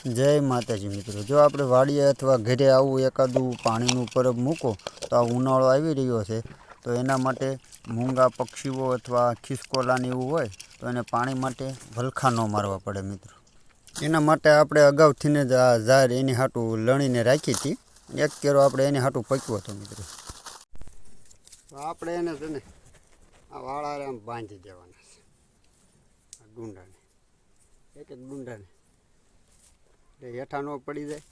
જય માતાજી મિત્રો, જો આપણે વાડીએ અથવા ઘરે આવું એકાદું પાણીનું પરબ મૂકો તો આ ઉનાળો આવી રહ્યો છે, તો એના માટે મૂંગા પક્ષીઓ અથવા ખિસકોલાને એવું હોય તો એને પાણી માટે ભલખા ન મારવા પડે મિત્રો. એના માટે આપણે અગાઉથીને જ આ ઝાર એની હાટું લણીને રાખી હતી. એક કેરો આપણે એની હાટું પક્યો હતો મિત્રો. તો આપણે એને છે ને આ વાળા આમ બાંધી દેવાના છે, આ ડુંડાને એક એક ડુંડાને હેઠા ન પડી જાય.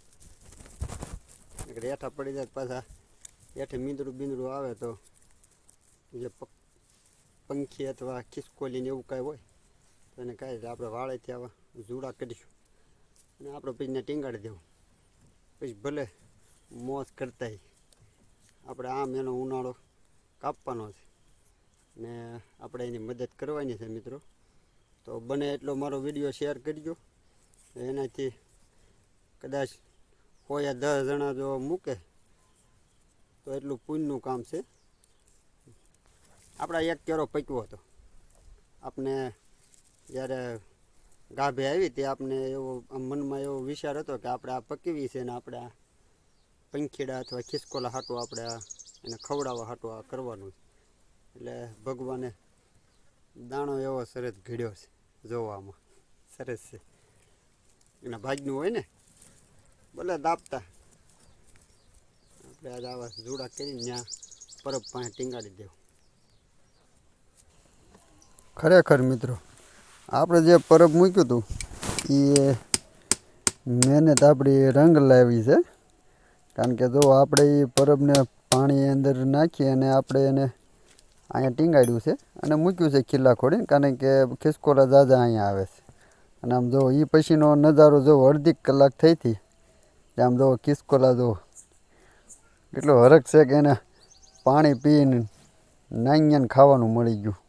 હેઠા પડી જાય પાછા હેઠે મીંદડું બીંદડું આવે તો જે પંખી અથવા ખિસકોલીને એવું કાંઈ હોય તો એને કાંઈ આપણે વાળેથી આવા જુડા કરીશું અને આપણે પછી એને ટીંગાડી દેવું. પછી ભલે મોજ કરતા આપણે આમ એનો ઉનાળો કાપવાનો છે ને આપણે એની મદદ કરવાની છે મિત્રો. તો બને એટલો મારો વિડીયો શેર કરજો. એનાથી કદાચ 100 યા 10 જણા જો મૂકે તો એટલું પુણ્યનું કામ છે. આપણા એક કેરો પક્યો હતો. આપણે જ્યારે ગાભે આવી તે આપણે એવો મનમાં એવો વિચાર હતો કે આપણે આ પકવી છે ને આપણે આ પંખીડા અથવા ખિસકોલા હાટું આપણે એને ખવડાવવા હાટું આ કરવાનું છે. એટલે ભગવાને દાણો એવો સરસ ઘડ્યો છે, જોવામાં સરસ છે. એના ભાગનું હોય ને ભલે દાપતા આપણે આજે આવા જુડા કરીને ત્યાં પરબ પાસે ટીંગાડી દેવું. ખરેખર મિત્રો આપણે જે પરબ મૂક્યું હતું એ મહેનત આપણી રંગ લાવી છે. કારણ કે જો આપણે એ પરબને પાણી અંદર નાખી અને આપણે એને અહીંયા ટીંગાડ્યું છે અને મૂક્યું છે ખીલા ખોડીને, કારણ કે ખિસકોલા ઝાઝા અહીંયા આવે છે. અને આમ જો એ પછીનો નજારો જો અડધી કલાક થઈ હતી આમ જો ખિસકોલા જો એટલો હરખ છે કે એને પાણી પીને નાંગિયાને ખાવાનું મળી ગયું,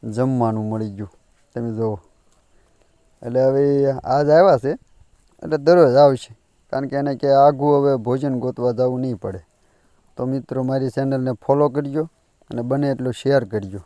જમવાનું મળી ગયું તમે જુઓ. એટલે હવે આજ આવ્યા છે એટલે દરરોજ આવશે, કારણ કે એને કે આઘું હવે ભોજન ગોતવા જવું નહીં પડે. તો મિત્રો મારી ચેનલને ફોલો કરજો અને બને એટલું શેર કરજો.